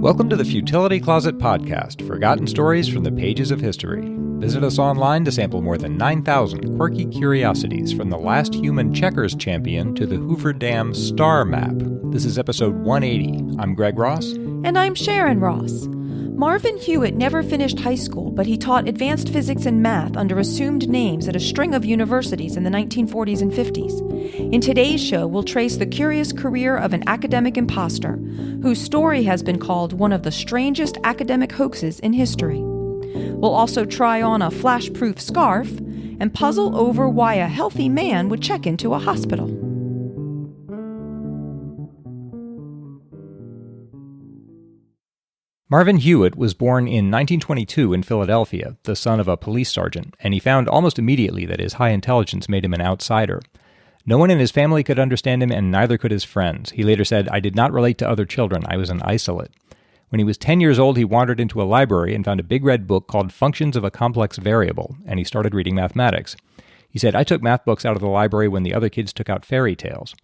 Welcome to the Futility Closet podcast, forgotten stories from the pages of history. Visit us online to sample more than 9,000 quirky curiosities from the last human checkers champion to the Hoover Dam star map. This is episode 180. I'm Greg Ross. And I'm Sharon Ross. Marvin Hewitt never finished high school, but he taught advanced physics and math under assumed names at a string of universities in the 1940s and 50s. In today's show, we'll trace the curious career of an academic impostor, whose story has been called one of the strangest academic hoaxes in history. We'll also try on a flashproof scarf and puzzle over why a healthy man would check into a hospital. Marvin Hewitt was born in 1922 in Philadelphia, the son of a police sergeant, and he found almost immediately that his high intelligence made him an outsider. No one in his family could understand him, and neither could his friends. He later said, "I did not relate to other children. I was an isolate." When he was 10 years old, he wandered into a library and found a big red book called Functions of a Complex Variable, and he started reading mathematics. He said, "I took math books out of the library when the other kids took out fairy tales."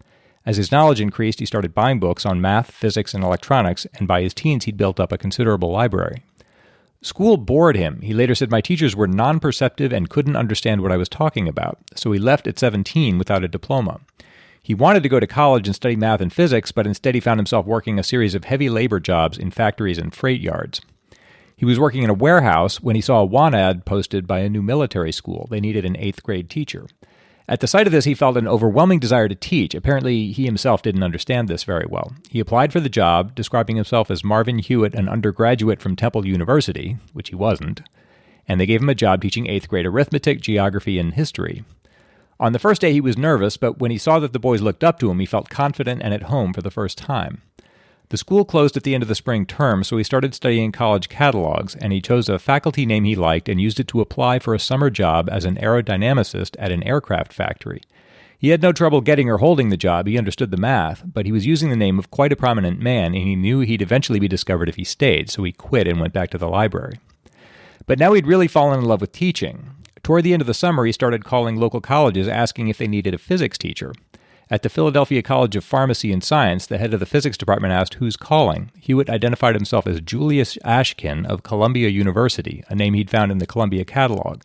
As his knowledge increased, he started buying books on math, physics, and electronics, and by his teens he'd built up a considerable library. School bored him. He later said, "My teachers were non-perceptive and couldn't understand what I was talking about," so he left at 17 without a diploma. He wanted to go to college and study math and physics, but instead he found himself working a series of heavy labor jobs in factories and freight yards. He was working in a warehouse when he saw a want ad posted by a new military school. They needed an 8th grade teacher. At the sight of this, he felt an overwhelming desire to teach. Apparently, he himself didn't understand this very well. He applied for the job, describing himself as Marvin Hewitt, an undergraduate from Temple University, which he wasn't, and they gave him a job teaching 8th grade arithmetic, geography, and history. On the first day, he was nervous, but when he saw that the boys looked up to him, he felt confident and at home for the first time. The school closed at the end of the spring term, so he started studying college catalogs, and he chose a faculty name he liked and used it to apply for a summer job as an aerodynamicist at an aircraft factory. He had no trouble getting or holding the job. He understood the math, but he was using the name of quite a prominent man, and he knew he'd eventually be discovered if he stayed, so he quit and went back to the library. But now he'd really fallen in love with teaching. Toward the end of the summer, he started calling local colleges asking if they needed a physics teacher. At the Philadelphia College of Pharmacy and Science, the head of the physics department asked who's calling. Hewitt identified himself as Julius Ashkin of Columbia University, a name he'd found in the Columbia catalog.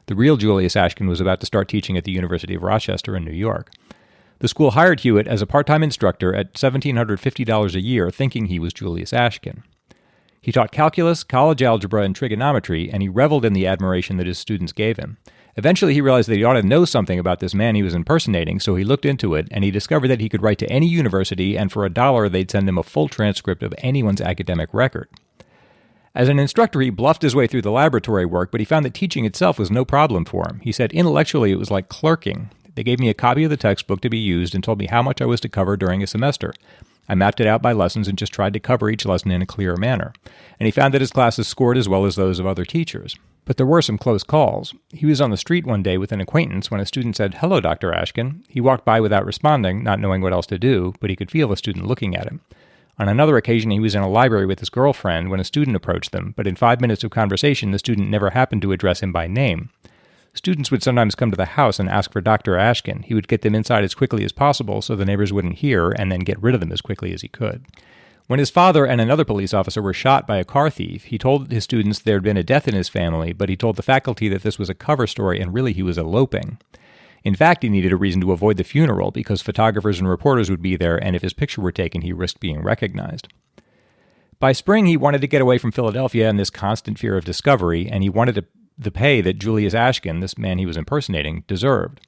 The real Julius Ashkin was about to start teaching at the University of Rochester in New York. The school hired Hewitt as a part-time instructor at $1,750 a year, thinking he was Julius Ashkin. He taught calculus, college algebra, and trigonometry, and he reveled in the admiration that his students gave him. Eventually, he realized that he ought to know something about this man he was impersonating, so he looked into it, and he discovered that he could write to any university, and for $1 they'd send him a full transcript of anyone's academic record. As an instructor, he bluffed his way through the laboratory work, but he found that teaching itself was no problem for him. He said, "Intellectually, it was like clerking. They gave me a copy of the textbook to be used and told me how much I was to cover during a semester. I mapped it out by lessons and just tried to cover each lesson in a clear manner." And he found that his classes scored as well as those of other teachers. But there were some close calls. He was on the street one day with an acquaintance when a student said, "Hello, Dr. Ashkin." He walked by without responding, not knowing what else to do, but he could feel the student looking at him. On another occasion, he was in a library with his girlfriend when a student approached them, but in 5 minutes of conversation, the student never happened to address him by name. Students would sometimes come to the house and ask for Dr. Ashkin. He would get them inside as quickly as possible so the neighbors wouldn't hear, and then get rid of them as quickly as he could. When his father and another police officer were shot by a car thief, he told his students there had been a death in his family, but he told the faculty that this was a cover story and really he was eloping. In fact, he needed a reason to avoid the funeral because photographers and reporters would be there, and if his picture were taken, he risked being recognized. By spring, he wanted to get away from Philadelphia and this constant fear of discovery, and he wanted the pay that Julius Ashkin, this man he was impersonating, deserved.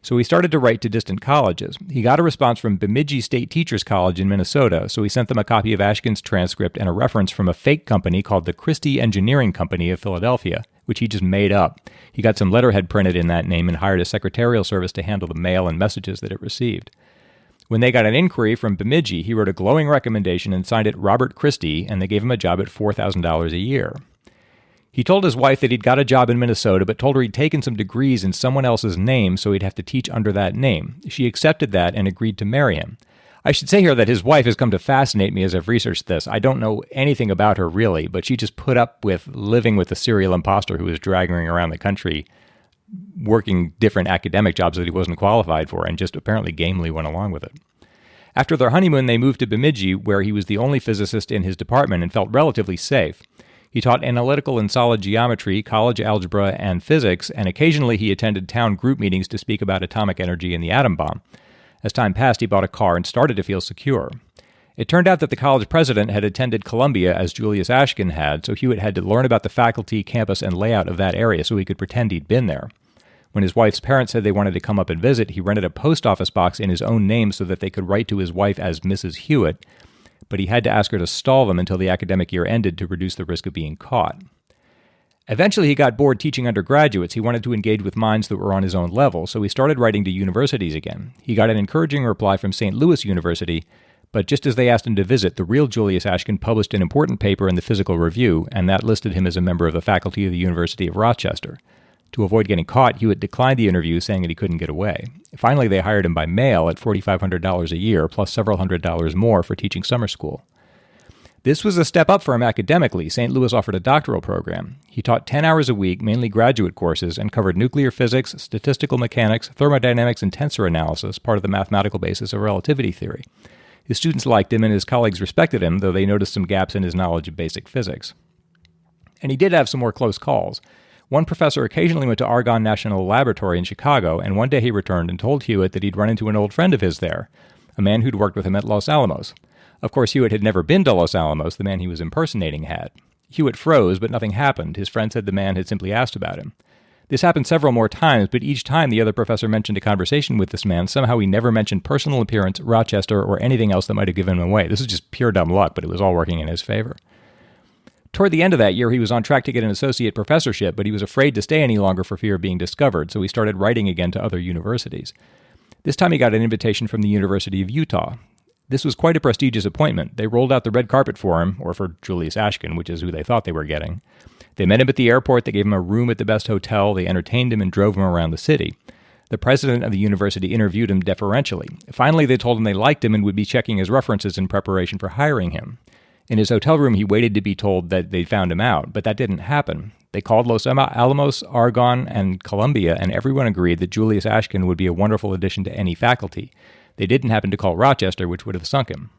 So he started to write to distant colleges. He got a response from Bemidji State Teachers College in Minnesota, so he sent them a copy of Ashkin's transcript and a reference from a fake company called the Christie Engineering Company of Philadelphia, which he just made up. He got some letterhead printed in that name and hired a secretarial service to handle the mail and messages that it received. When they got an inquiry from Bemidji, he wrote a glowing recommendation and signed it Robert Christie, and they gave him a job at $4,000 a year. He told his wife that he'd got a job in Minnesota, but told her he'd taken some degrees in someone else's name, so he'd have to teach under that name. She accepted that and agreed to marry him. I should say here that his wife has come to fascinate me as I've researched this. I don't know anything about her really, but she just put up with living with a serial imposter who was dragging her around the country, working different academic jobs that he wasn't qualified for, and just apparently gamely went along with it. After their honeymoon, they moved to Bemidji, where he was the only physicist in his department and felt relatively safe. He taught analytical and solid geometry, college algebra, and physics, and occasionally he attended town group meetings to speak about atomic energy and the atom bomb. As time passed, he bought a car and started to feel secure. It turned out that the college president had attended Columbia as Julius Ashkin had, so Hewitt had to learn about the faculty, campus, and layout of that area so he could pretend he'd been there. When his wife's parents said they wanted to come up and visit, he rented a post office box in his own name so that they could write to his wife as Mrs. Hewitt, but he had to ask her to stall them until the academic year ended to reduce the risk of being caught. Eventually, he got bored teaching undergraduates. He wanted to engage with minds that were on his own level, so he started writing to universities again. He got an encouraging reply from St. Louis University, but just as they asked him to visit, the real Julius Ashkin published an important paper in the Physical Review, and that listed him as a member of the faculty of the University of Rochester. To avoid getting caught, Hewitt declined the interview, saying that he couldn't get away. Finally, they hired him by mail at $4,500 a year, plus several $100s more for teaching summer school. This was a step up for him academically. St. Louis offered a doctoral program. He taught 10 hours a week, mainly graduate courses, and covered nuclear physics, statistical mechanics, thermodynamics, and tensor analysis, part of the mathematical basis of relativity theory. His students liked him, and his colleagues respected him, though they noticed some gaps in his knowledge of basic physics. And he did have some more close calls. One professor occasionally went to Argonne National Laboratory in Chicago, and one day he returned and told Hewitt that he'd run into an old friend of his there, a man who'd worked with him at Los Alamos. Of course, Hewitt had never been to Los Alamos, the man he was impersonating had. Hewitt froze, but nothing happened. His friend said the man had simply asked about him. This happened several more times, but each time the other professor mentioned a conversation with this man, somehow he never mentioned personal appearance, Rochester, or anything else that might have given him away. This is just pure dumb luck, but it was all working in his favor. Toward the end of that year, he was on track to get an associate professorship, but he was afraid to stay any longer for fear of being discovered, so he started writing again to other universities. This time he got an invitation from the University of Utah. This was quite a prestigious appointment. They rolled out the red carpet for him, or for Julius Ashkin, which is who they thought they were getting. They met him at the airport, they gave him a room at the best hotel, they entertained him and drove him around the city. The president of the university interviewed him deferentially. Finally, they told him they liked him and would be checking his references in preparation for hiring him. In his hotel room, he waited to be told that they'd found him out, but that didn't happen. They called Los Alamos, Argonne, and Columbia, and everyone agreed that Julius Ashkin would be a wonderful addition to any faculty. They didn't happen to call Rochester, which would have sunk him.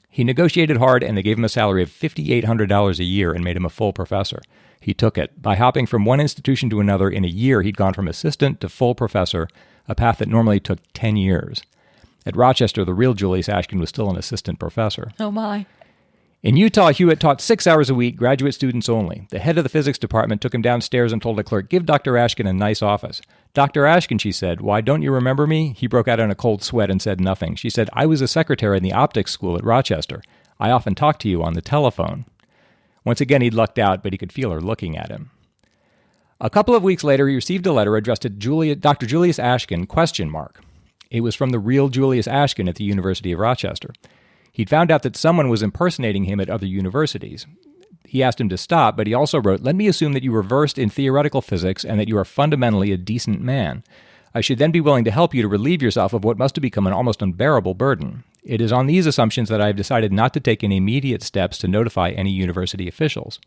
He negotiated hard, and they gave him a salary of $5,800 a year and made him a full professor. He took it. By hopping from one institution to another in a year, he'd gone from assistant to full professor, a path that normally took 10 years. At Rochester, the real Julius Ashkin was still an assistant professor. Oh, my. In Utah, Hewitt taught 6 hours a week, graduate students only. The head of the physics department took him downstairs and told a clerk, "Give Dr. Ashkin a nice office." "Dr. Ashkin," she said, "why, don't you remember me?" He broke out in a cold sweat and said nothing. She said, "I was a secretary in the optics school at Rochester. I often talked to you on the telephone." Once again, he'd lucked out, but he could feel her looking at him. A couple of weeks later, he received a letter addressed to Dr. Julius Ashkin, ? It was from the real Julius Ashkin at the University of Rochester. He'd found out that someone was impersonating him at other universities. He asked him to stop, but he also wrote, "Let me assume that you are versed in theoretical physics and that you are fundamentally a decent man. I should then be willing to help you to relieve yourself of what must have become an almost unbearable burden. It is on these assumptions that I have decided not to take any immediate steps to notify any university officials."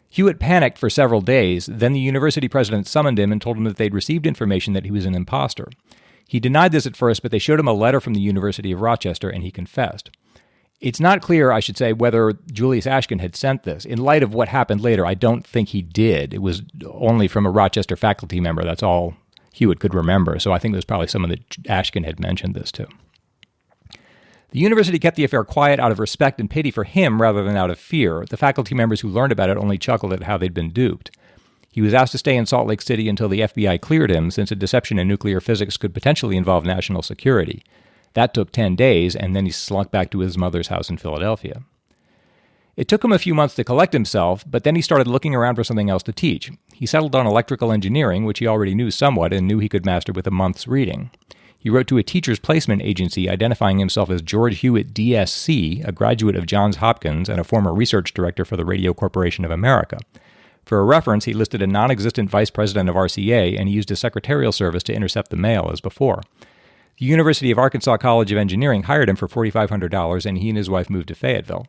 Hewitt panicked for several days. Then the university president summoned him and told him that they'd received information that he was an imposter. He denied this at first, but they showed him a letter from the University of Rochester, and he confessed. It's not clear, I should say, whether Julius Ashkin had sent this. In light of what happened later, I don't think he did. It was only from a Rochester faculty member. That's all Hewitt could remember. So I think it was probably someone that Ashkin had mentioned this to. The university kept the affair quiet out of respect and pity for him rather than out of fear. The faculty members who learned about it only chuckled at how they'd been duped. He was asked to stay in Salt Lake City until the FBI cleared him, since a deception in nuclear physics could potentially involve national security. That took 10 days, and then he slunk back to his mother's house in Philadelphia. It took him a few months to collect himself, but then he started looking around for something else to teach. He settled on electrical engineering, which he already knew somewhat and knew he could master with a month's reading. He wrote to a teacher's placement agency identifying himself as George Hewitt, DSc, a graduate of Johns Hopkins and a former research director for the Radio Corporation of America. For a reference, he listed a non-existent vice president of RCA, and he used his secretarial service to intercept the mail as before. The University of Arkansas College of Engineering hired him for $4,500, and he and his wife moved to Fayetteville.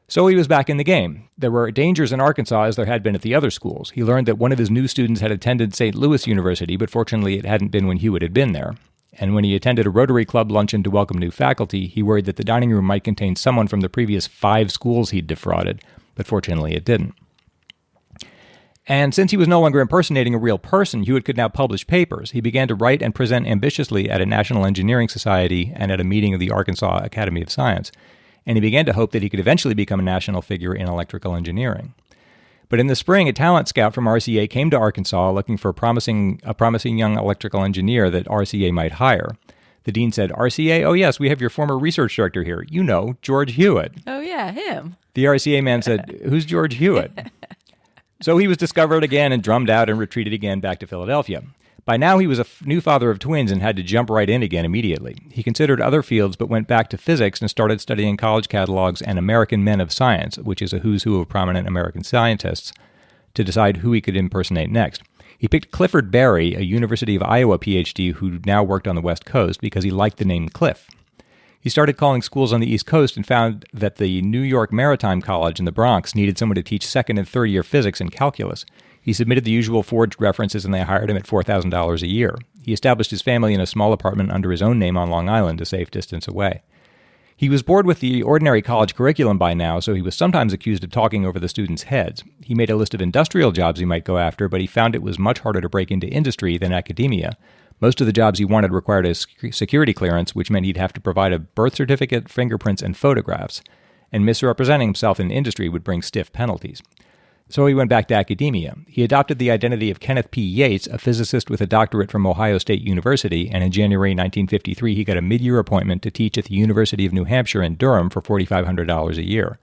So he was back in the game. There were dangers in Arkansas as there had been at the other schools. He learned that one of his new students had attended St. Louis University, but fortunately it hadn't been when Hewitt had been there. And when he attended a Rotary Club luncheon to welcome new faculty, he worried that the dining room might contain someone from the previous 5 schools he'd defrauded, but fortunately it didn't. And since he was no longer impersonating a real person, Hewitt could now publish papers. He began to write and present ambitiously at a National Engineering Society and at a meeting of the Arkansas Academy of Science, and he began to hope that he could eventually become a national figure in electrical engineering. But in the spring, a talent scout from RCA came to Arkansas looking for a promising young electrical engineer that RCA might hire. The dean said, "RCA? Oh yes, we have your former research director here. You know, George Hewitt." Oh yeah, him. The RCA man said, "Who's George Hewitt?" So he was discovered again and drummed out and retreated again back to Philadelphia. By now he was a new father of twins and had to jump right in again immediately. He considered other fields but went back to physics and started studying college catalogs and American Men of Science, which is a who's who of prominent American scientists, to decide who he could impersonate next. He picked Clifford Berry, a University of Iowa PhD who now worked on the West Coast, because he liked the name Cliff. He started calling schools on the East Coast and found that the New York Maritime College in the Bronx needed someone to teach second and third year physics and calculus. He submitted the usual forged references and they hired him at $4,000 a year. He established his family in a small apartment under his own name on Long Island, a safe distance away. He was bored with the ordinary college curriculum by now, so he was sometimes accused of talking over the students' heads. He made a list of industrial jobs he might go after, but he found it was much harder to break into industry than academia. Most of the jobs he wanted required a security clearance, which meant he'd have to provide a birth certificate, fingerprints, and photographs. And misrepresenting himself in industry would bring stiff penalties. So he went back to academia. He adopted the identity of Kenneth P. Yates, a physicist with a doctorate from Ohio State University, and in January 1953 he got a mid-year appointment to teach at the University of New Hampshire in Durham for $4,500 a year.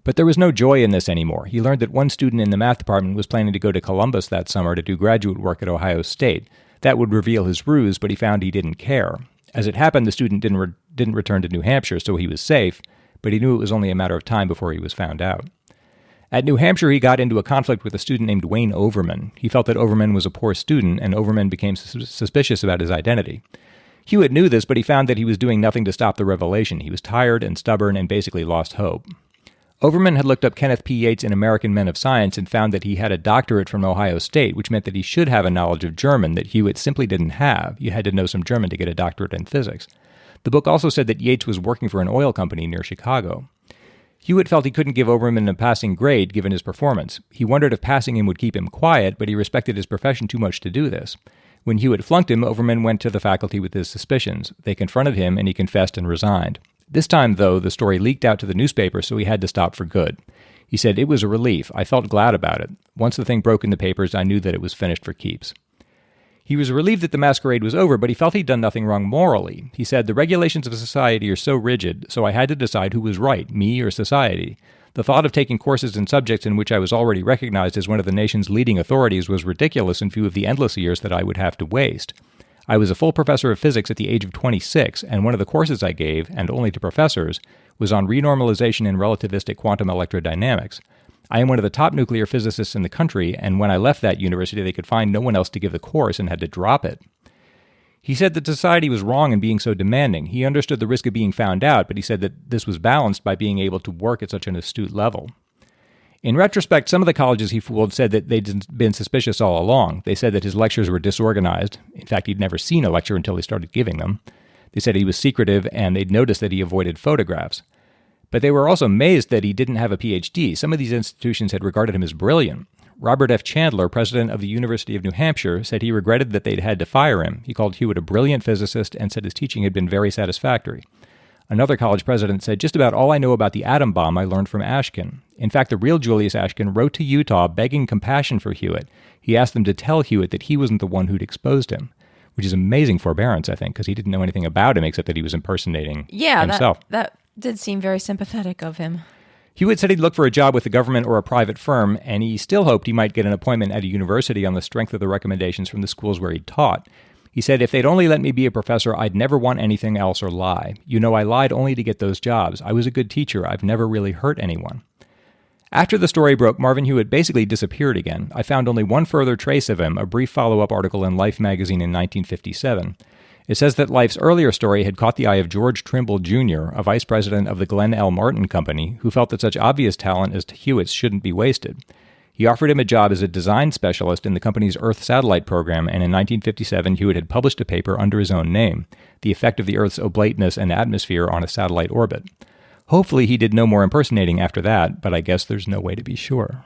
But there was no joy in this anymore. He learned that one student in the math department was planning to go to Columbus that summer to do graduate work at Ohio State. That would reveal his ruse, but he found he didn't care. As it happened, the student didn't return to New Hampshire, so he was safe, but he knew it was only a matter of time before he was found out. At New Hampshire, he got into a conflict with a student named Wayne Overman. He felt that Overman was a poor student, and Overman became suspicious about his identity. Hewitt knew this, but he found that he was doing nothing to stop the revelation. He was tired and stubborn and basically lost hope. Overman had looked up Kenneth P. Yates in American Men of Science and found that he had a doctorate from Ohio State, which meant that he should have a knowledge of German that Hewitt simply didn't have. You had to know some German to get a doctorate in physics. The book also said that Yates was working for an oil company near Chicago. Hewitt felt he couldn't give Overman a passing grade given his performance. He wondered if passing him would keep him quiet, but he respected his profession too much to do this. When Hewitt flunked him, Overman went to the faculty with his suspicions. They confronted him, and he confessed and resigned. This time, though, the story leaked out to the newspaper, so he had to stop for good. He said, "It was a relief. I felt glad about it. Once the thing broke in the papers, I knew that it was finished for keeps." He was relieved that the masquerade was over, but he felt he'd done nothing wrong morally. He said, "The regulations of society are so rigid, so I had to decide who was right, me or society. The thought of taking courses in subjects in which I was already recognized as one of the nation's leading authorities was ridiculous in view of the endless years that I would have to waste. I was a full professor of physics at the age of 26, and one of the courses I gave, and only to professors, was on renormalization and relativistic quantum electrodynamics. I am one of the top nuclear physicists in the country, and when I left that university, they could find no one else to give the course and had to drop it." He said that society was wrong in being so demanding. He understood the risk of being found out, but he said that this was balanced by being able to work at such an astute level. In retrospect, some of the colleges he fooled said that they'd been suspicious all along. They said that his lectures were disorganized. In fact, he'd never seen a lecture until he started giving them. They said he was secretive, and they'd noticed that he avoided photographs. But they were also amazed that he didn't have a PhD. Some of these institutions had regarded him as brilliant. Robert F. Chandler, president of the University of New Hampshire, said he regretted that they'd had to fire him. He called Hewitt a brilliant physicist and said his teaching had been very satisfactory. Another college president said, "Just about all I know about the atom bomb I learned from Ashkin. In fact, the real Julius Ashkin wrote to Utah begging compassion for Hewitt. He asked them to tell Hewitt that he wasn't the one who'd exposed him," which is amazing forbearance, I think, because he didn't know anything about him except that he was impersonating himself. That did seem very sympathetic of him. Hewitt said he'd look for a job with the government or a private firm, and he still hoped he might get an appointment at a university on the strength of the recommendations from the schools where he'd taught. He said, "If they'd only let me be a professor, I'd never want anything else or lie. You know, I lied only to get those jobs. I was a good teacher. I've never really hurt anyone." After the story broke, Marvin Hewitt basically disappeared again. I found only one further trace of him, a brief follow-up article in Life magazine in 1957. It says that Life's earlier story had caught the eye of George Trimble, Jr., a vice president of the Glenn L. Martin Company, who felt that such obvious talent as Hewitt's shouldn't be wasted. He offered him a job as a design specialist in the company's Earth satellite program, and in 1957, Hewitt had published a paper under his own name, The Effect of the Earth's Oblateness and Atmosphere on a Satellite Orbit. Hopefully he did no more impersonating after that, but I guess there's no way to be sure.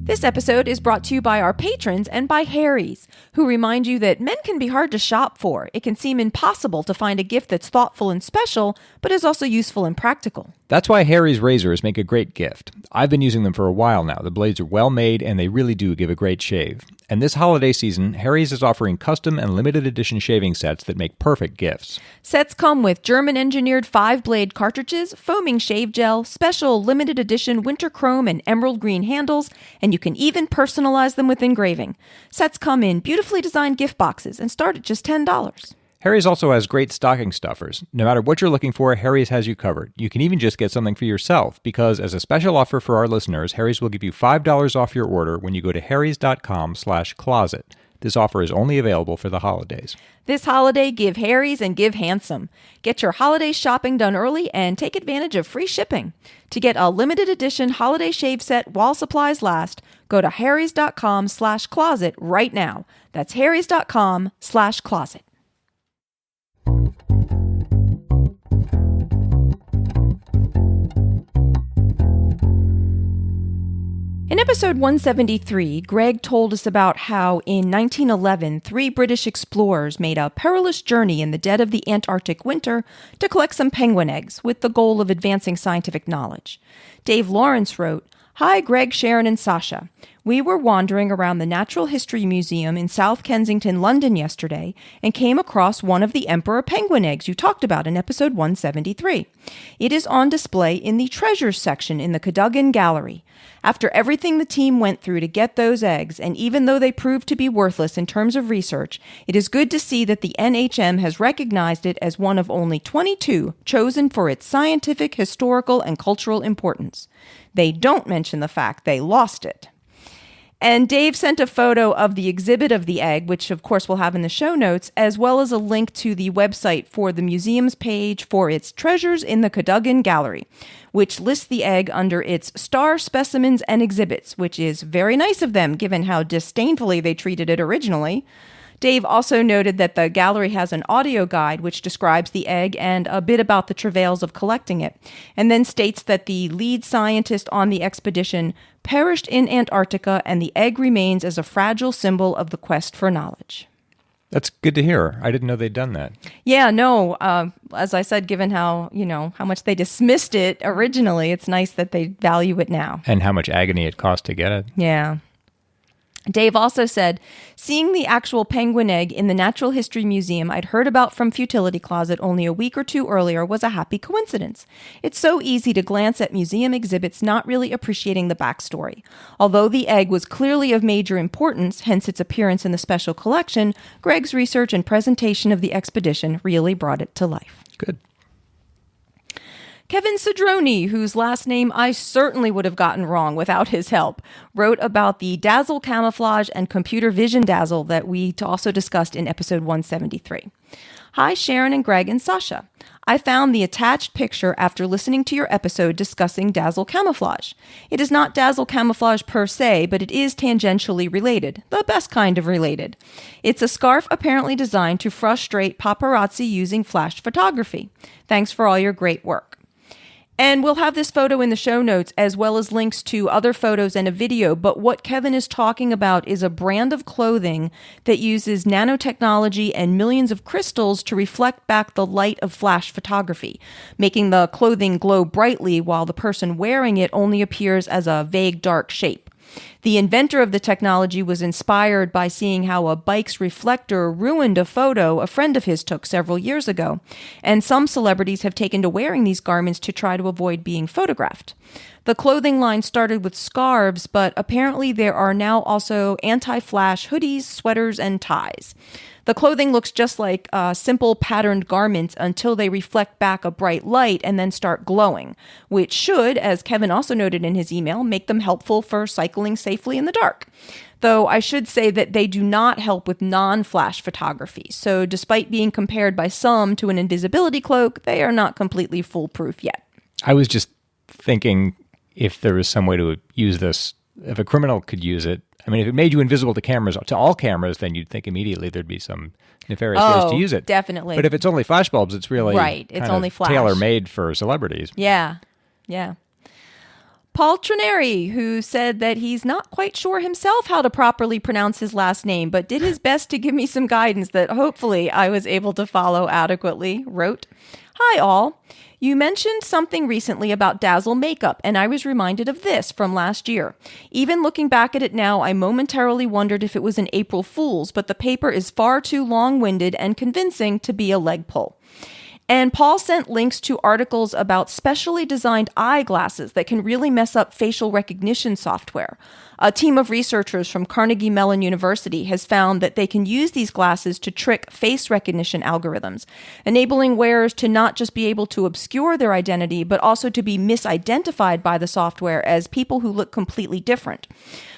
This episode is brought to you by our patrons and by Harry's, who remind you that men can be hard to shop for. It can seem impossible to find a gift that's thoughtful and special, but is also useful and practical. That's why Harry's razors make a great gift. I've been using them for a while now. The blades are well made, and they really do give a great shave. And this holiday season, Harry's is offering custom and limited edition shaving sets that make perfect gifts. Sets come with German-engineered 5-blade cartridges, foaming shave gel, special limited edition winter chrome and emerald green handles, and you can even personalize them with engraving. Sets come in beautifully designed gift boxes and start at just $10. Harry's also has great stocking stuffers. No matter what you're looking for, Harry's has you covered. You can even just get something for yourself, because as a special offer for our listeners, Harry's will give you $5 off your order when you go to harrys.com/closet. This offer is only available for the holidays. This holiday, give Harry's and give handsome. Get your holiday shopping done early and take advantage of free shipping. To get a limited edition holiday shave set while supplies last, go to harrys.com/closet right now. That's harrys.com/closet. In episode 173, Greg told us about how in 1911, 3 British explorers made a perilous journey in the dead of the Antarctic winter to collect some penguin eggs with the goal of advancing scientific knowledge. Dave Lawrence wrote, "Hi, Greg, Sharon, and Sasha. We were wandering around the Natural History Museum in South Kensington, London yesterday and came across one of the emperor penguin eggs you talked about in episode 173. It is on display in the treasures section in the Cadogan Gallery. After everything the team went through to get those eggs, and even though they proved to be worthless in terms of research, it is good to see that the NHM has recognized it as one of only 22 chosen for its scientific, historical, and cultural importance. They don't mention the fact they lost it." And Dave sent a photo of the exhibit of the egg, which of course we'll have in the show notes, as well as a link to the website for the museum's page for its Treasures in the Cadogan Gallery, which lists the egg under its Star Specimens and Exhibits, which is very nice of them given how disdainfully they treated it originally. Dave also noted that the gallery has an audio guide which describes the egg and a bit about the travails of collecting it, and then states that the lead scientist on the expedition perished in Antarctica and the egg remains as a fragile symbol of the quest for knowledge. That's good to hear. I didn't know they'd done that. Yeah, no, as I said, given how much they dismissed it originally, it's nice that they value it now. And how much agony it cost to get it. Yeah. Dave also said, "Seeing the actual penguin egg in the Natural History Museum I'd heard about from Futility Closet only a week or two earlier was a happy coincidence. It's so easy to glance at museum exhibits not really appreciating the backstory. Although the egg was clearly of major importance, hence its appearance in the special collection, Greg's research and presentation of the expedition really brought it to life." Good. Kevin Cedrone, whose last name I certainly would have gotten wrong without his help, wrote about the dazzle camouflage and computer vision dazzle that we also discussed in episode 173. "Hi, Sharon and Greg and Sasha. I found the attached picture after listening to your episode discussing dazzle camouflage. It is not dazzle camouflage per se, but it is tangentially related, the best kind of related. It's a scarf apparently designed to frustrate paparazzi using flash photography. Thanks for all your great work." And we'll have this photo in the show notes as well as links to other photos and a video, but what Kevin is talking about is a brand of clothing that uses nanotechnology and millions of crystals to reflect back the light of flash photography, making the clothing glow brightly while the person wearing it only appears as a vague dark shape. The inventor of the technology was inspired by seeing how a bike's reflector ruined a photo a friend of his took several years ago, and some celebrities have taken to wearing these garments to try to avoid being photographed. The clothing line started with scarves, but apparently there are now also anti-flash hoodies, sweaters, and ties. The clothing looks just like simple patterned garments until they reflect back a bright light and then start glowing, which should, as Kevin also noted in his email, make them helpful for cycling safely in the dark. Though I should say that they do not help with non-flash photography. So despite being compared by some to an invisibility cloak, they are not completely foolproof yet. I was just thinking if there was some way to use this, if a criminal could use it. I mean, if it made you invisible to all cameras, then you'd think immediately there'd be some nefarious ways to use it. Definitely. But if it's only flashbulbs, it's really right. It's only flash. Tailor-made for celebrities. Yeah. Paul Trineri, who said that he's not quite sure himself how to properly pronounce his last name, but did his best to give me some guidance that hopefully I was able to follow adequately, wrote, "Hi all. You mentioned something recently about Dazzle makeup, and I was reminded of this from last year. Even looking back at it now, I momentarily wondered if it was an April Fool's, but the paper is far too long-winded and convincing to be a leg pull." And Paul sent links to articles about specially designed eyeglasses that can really mess up facial recognition software. A team of researchers from Carnegie Mellon University has found that they can use these glasses to trick face recognition algorithms, enabling wearers to not just be able to obscure their identity, but also to be misidentified by the software as people who look completely different.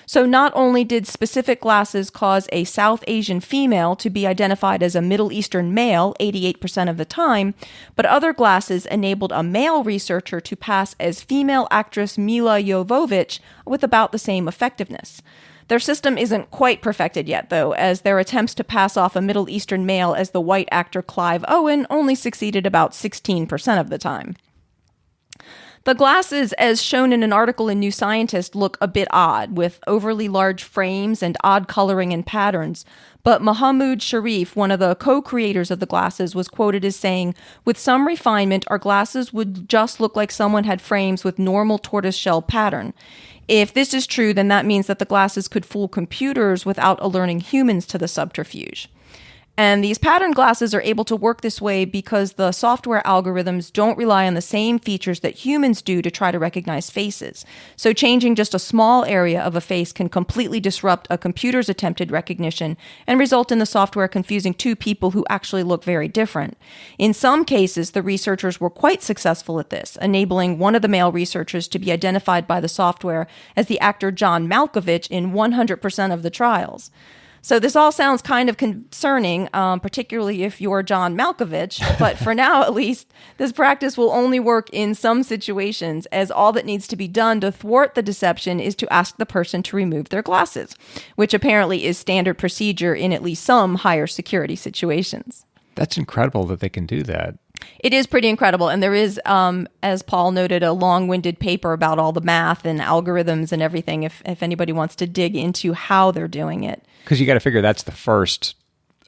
So not only did specific glasses cause a South Asian female to be identified as a Middle Eastern male 88% of the time, but other glasses enabled a male researcher to pass as female actress Mila Jovovich with about the same effectiveness. Their system isn't quite perfected yet, though, as their attempts to pass off a Middle Eastern male as the white actor Clive Owen only succeeded about 16% of the time. The glasses, as shown in an article in New Scientist, look a bit odd, with overly large frames and odd coloring and patterns. But Mahmoud Sharif, one of the co-creators of the glasses, was quoted as saying, "With some refinement, our glasses would just look like someone had frames with normal tortoiseshell pattern. If this is true, then that means that the glasses could fool computers without alerting humans to the subterfuge." And these pattern glasses are able to work this way because the software algorithms don't rely on the same features that humans do to try to recognize faces. So changing just a small area of a face can completely disrupt a computer's attempted recognition and result in the software confusing two people who actually look very different. In some cases, the researchers were quite successful at this, enabling one of the male researchers to be identified by the software as the actor John Malkovich in 100% of the trials. So this all sounds kind of concerning, particularly if you're John Malkovich, but for now at least, this practice will only work in some situations, as all that needs to be done to thwart the deception is to ask the person to remove their glasses, which apparently is standard procedure in at least some higher security situations. That's incredible that they can do that. It is pretty incredible. And there is, as Paul noted, a long-winded paper about all the math and algorithms and everything if anybody wants to dig into how they're doing it. Because you got to figure that's the first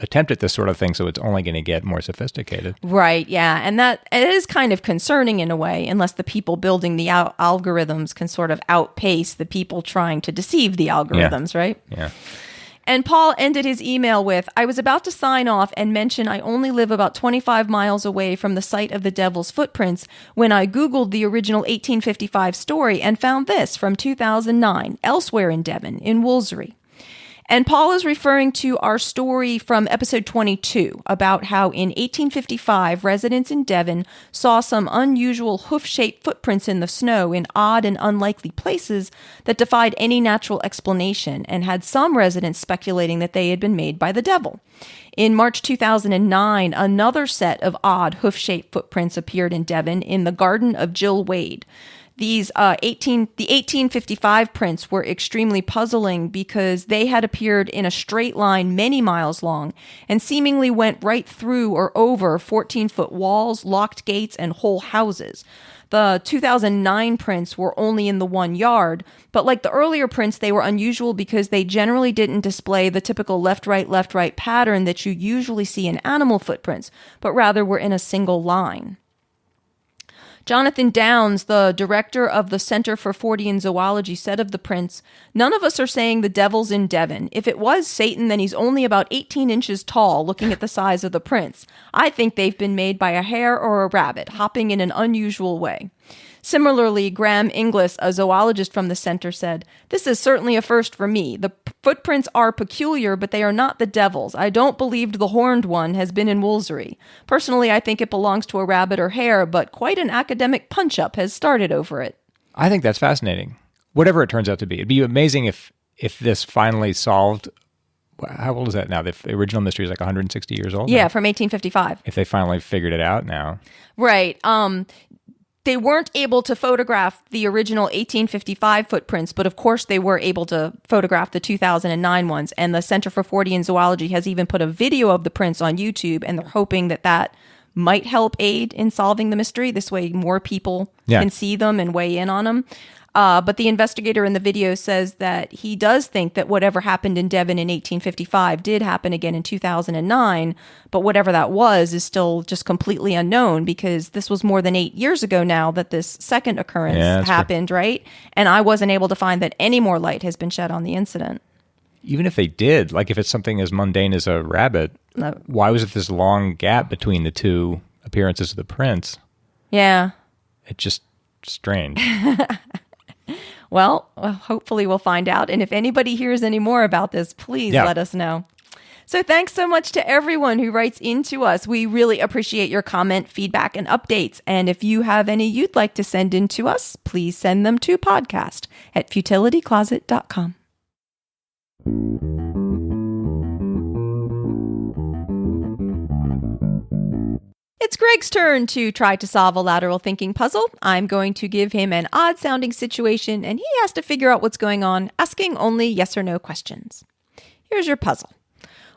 attempt at this sort of thing, so it's only going to get more sophisticated. Right, yeah. And that it is kind of concerning in a way, unless the people building the algorithms can sort of outpace the people trying to deceive the algorithms, right? Yeah. And Paul ended his email with, "I was about to sign off and mention I only live about 25 miles away from the site of the Devil's Footprints when I Googled the original 1855 story and found this from 2009, elsewhere in Devon, in Woolsey." And Paul is referring to our story from episode 22 about how in 1855, residents in Devon saw some unusual hoof-shaped footprints in the snow in odd and unlikely places that defied any natural explanation, and had some residents speculating that they had been made by the devil. In March 2009, another set of odd hoof-shaped footprints appeared in Devon in the garden of Jill Wade. The 1855 prints were extremely puzzling because they had appeared in a straight line many miles long and seemingly went right through or over 14-foot walls, locked gates, and whole houses. The 2009 prints were only in the 1 yard, but like the earlier prints, they were unusual because they generally didn't display the typical left-right pattern that you usually see in animal footprints, but rather were in a single line. Jonathan Downs, the director of the Center for Fortean Zoology, said of the prints, "None of us are saying the devil's in Devon. If it was Satan, then he's only about 18 inches tall, looking at the size of the prints. I think they've been made by a hare or a rabbit, hopping in an unusual way." Similarly, Graham Inglis, a zoologist from the center, said, "This is certainly a first for me. The footprints are peculiar, but they are not the devil's. I don't believe the horned one has been in Woolsey. Personally, I think it belongs to a rabbit or hare, but quite an academic punch-up has started over it." I think that's fascinating. whatever it turns out to be. It'd be amazing if this finally solved. How old is that now? The original mystery is like 160 years old. Yeah, now. from 1855. If they finally figured it out now. Right. They weren't able to photograph the original 1855 footprints, but of course they were able to photograph the 2009 ones. And the Center for Fortean Zoology has even put a video of the prints on YouTube, and they're hoping that might help aid in solving the mystery. This way more people can see them and weigh in on them. But the investigator in the video says that he does think that whatever happened in Devon in 1855 did happen again in 2009, but whatever that was is still just completely unknown, because this was more than 8 years ago now that this second occurrence happened, right? And I wasn't able to find that any more light has been shed on the incident. Even if they did, like if it's something as mundane as a rabbit, why was it this long gap between the two appearances of the prints? Yeah. It's just strange. Well, hopefully we'll find out. And if anybody hears any more about this, please let us know. So thanks so much to everyone who writes into us. We really appreciate your comment, feedback, and updates. And if you have any you'd like to send in to us, please send them to podcast@futilitycloset.com. It's Greg's turn to try to solve a lateral thinking puzzle. I'm going to give him an odd-sounding situation, and he has to figure out what's going on, asking only yes or no questions. Here's your puzzle.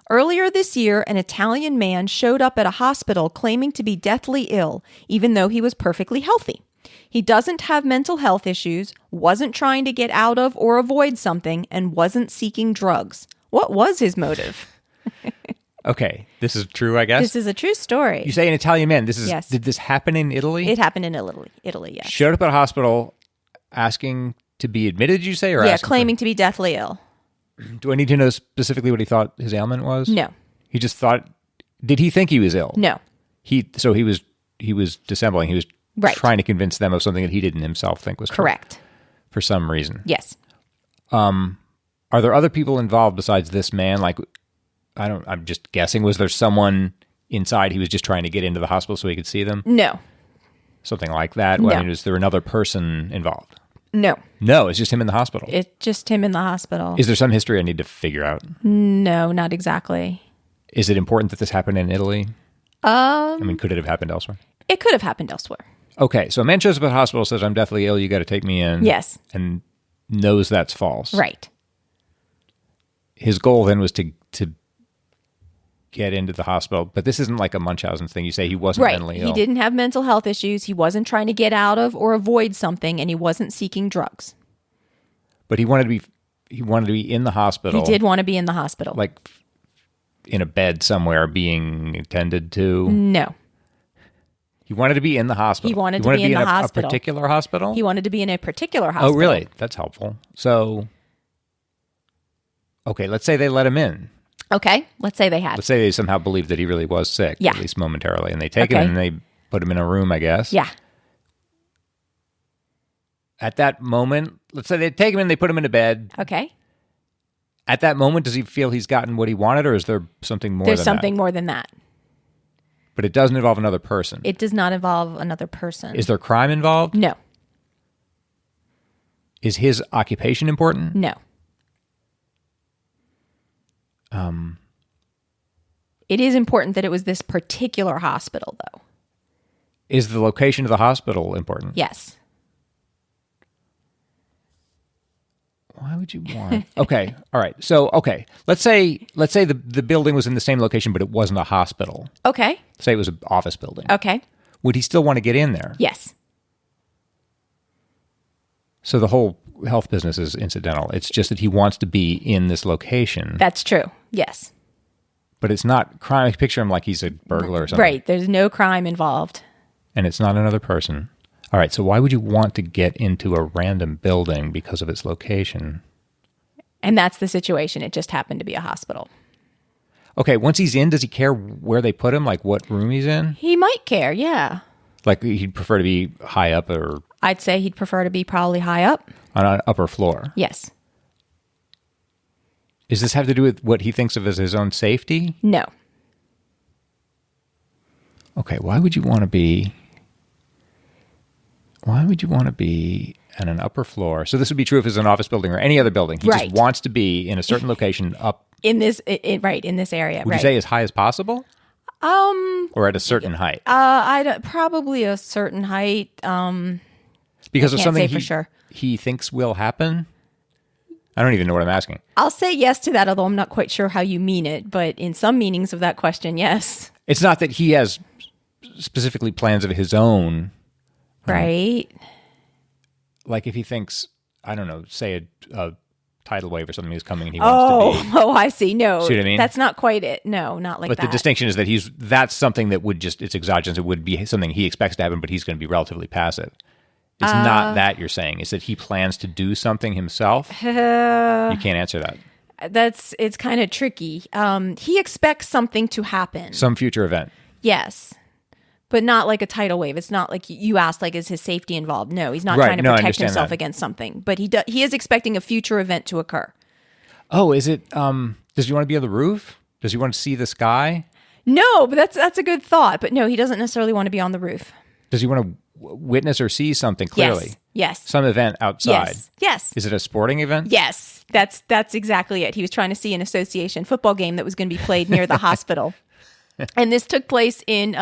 Earlier this year, an Italian man showed up at a hospital claiming to be deathly ill, even though he was perfectly healthy. He doesn't have mental health issues, wasn't trying to get out of or avoid something, and wasn't seeking drugs. What was his motive? Okay, this is true, I guess? This is a true story. You say an Italian man. Yes. Did this happen in Italy? It happened in Italy, yes. Showed up at a hospital asking to be admitted, did you say? Or claiming to be deathly ill. Do I need to know specifically what he thought his ailment was? No. He just thought, did he think he was ill? No. So he was dissembling. He was trying to convince them of something that he didn't himself think was correct. True, for some reason. Yes. Are there other people involved besides this man? Like, I'm just guessing. Was there someone inside he was just trying to get into the hospital so he could see them? No. Something like that? No. I mean, is there another person involved? No. No, it's just him in the hospital. It's just him in the hospital. Is there some history I need to figure out? No, not exactly. Is it important that this happened in Italy? I mean, could it have happened elsewhere? It could have happened elsewhere. Okay, so a man shows up at a hospital, says, I'm deathly ill, you got to take me in. Yes. And knows that's false. Right. His goal then was to get into the hospital, but this isn't like a Munchausen thing. You say he wasn't mentally ill. He didn't have mental health issues. He wasn't trying to get out of or avoid something, and he wasn't seeking drugs. But he wanted to be in the hospital. He did want to be in the hospital. Like in a bed somewhere being attended to? No. He wanted to be in the hospital. He wanted to be in the hospital. A particular hospital? He wanted to be in a particular hospital. Oh, really? That's helpful. So, okay, let's say they let him in. Okay, let's say they had. Let's say they somehow believed that he really was sick, at least momentarily, and they take him and they put him in a room, I guess. Yeah. At that moment, let's say they take him and they put him in a bed. Okay. At that moment, does he feel he's gotten what he wanted, or is there something more than that? There's something more than that. But it doesn't involve another person. It does not involve another person. Is there crime involved? No. Is his occupation important? No. It is important that it was this particular hospital, though. Is the location of the hospital important? Yes. Why would you want? Okay, all right. So, okay, let's say the building was in the same location, but it wasn't a hospital. Okay. Say it was an office building. Okay. Would he still want to get in there? Yes. So the whole health business is incidental. It's just that he wants to be in this location. That's true. Yes. But it's not crime. I picture him like he's a burglar or something. Right. There's no crime involved. And it's not another person. All right. So why would you want to get into a random building because of its location? And that's the situation. It just happened to be a hospital. Okay. Once he's in, does he care where they put him? Like what room he's in? He might care. Yeah. Like he'd prefer to be high up or... I'd say he'd prefer to be probably high up. On an upper floor? Yes. Does this have to do with what he thinks of as his own safety? No. Okay, why would you want to be and an upper floor. So this would be true if it's an office building or any other building. He just wants to be in a certain location up. In this, in this area. Would you say as high as possible? Or at a certain height? Probably a certain height. Because of something for sure. He thinks will happen? I don't even know what I'm asking. I'll say yes to that, although I'm not quite sure how you mean it. But in some meanings of that question, yes. It's not that he has specifically plans of his own. Right. Like if he thinks, I don't know, say a tidal wave or something is coming and he wants to be. Oh, I see. No, see what I mean? That's not quite it. No, not like that. But the distinction is that that's something that would just, it's exogenous. It would be something he expects to happen, but he's going to be relatively passive. It's not that you're saying. It's that he plans to do something himself. You can't answer that. It's kind of tricky. He expects something to happen. Some future event. Yes. But not like a tidal wave. It's not like you asked, like, is his safety involved? No, he's not trying to protect himself against something. But he is expecting a future event to occur. Oh, is it, does he want to be on the roof? Does he want to see the sky? No, but that's a good thought. But no, he doesn't necessarily want to be on the roof. Does he want to witness or see something clearly? Yes. Some event outside? Yes. Is it a sporting event? Yes. That's exactly it. He was trying to see an association football game that was going to be played near the hospital. And this took place in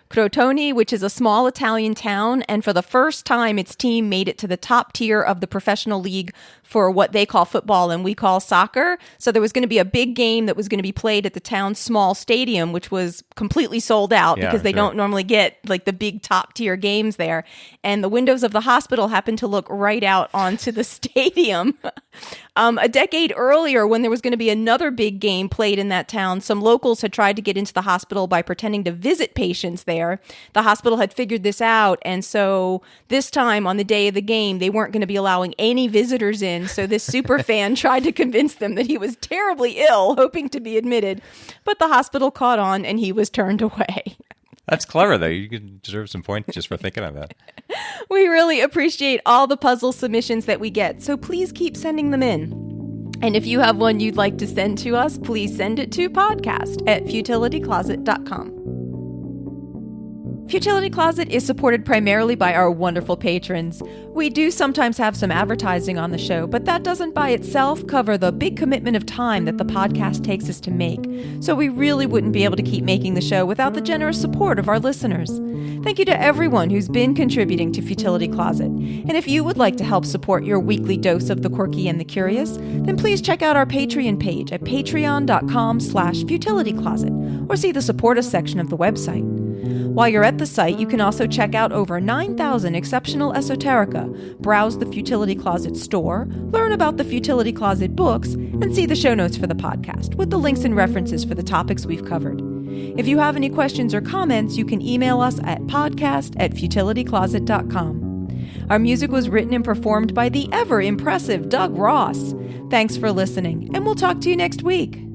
Crotone, which is a small Italian town. And for the first time, its team made it to the top tier of the professional league for what they call football and we call soccer. So there was going to be a big game that was going to be played at the town's small stadium, which was completely sold out because they don't normally get like the big top tier games there. And the windows of the hospital happened to look right out onto the stadium. A decade earlier, when there was going to be another big game played in that town, some locals had tried to get into the hospital by pretending to visit patients there. The hospital had figured this out, and so this time on the day of the game, they weren't going to be allowing any visitors in. So this super fan tried to convince them that he was terribly ill, hoping to be admitted. But the hospital caught on, and he was turned away. That's clever, though. You could deserve some points just for thinking of that. We really appreciate all the puzzle submissions that we get, so please keep sending them in. And if you have one you'd like to send to us, please send it to podcast@futilitycloset.com. Futility Closet is supported primarily by our wonderful patrons. We do sometimes have some advertising on the show, but that doesn't by itself cover the big commitment of time that the podcast takes us to make. So we really wouldn't be able to keep making the show without the generous support of our listeners. Thank you to everyone who's been contributing to Futility Closet. And if you would like to help support your weekly dose of the quirky and the curious, then please check out our Patreon page at patreon.com/futilitycloset or see the support us section of the website. While you're at the site, you can also check out over 9,000 exceptional esoterica, browse the Futility Closet store, learn about the Futility Closet books, and see the show notes for the podcast with the links and references for the topics we've covered. If you have any questions or comments, you can email us at podcast@futilitycloset.com. Our music was written and performed by the ever-impressive Doug Ross. Thanks for listening, and we'll talk to you next week.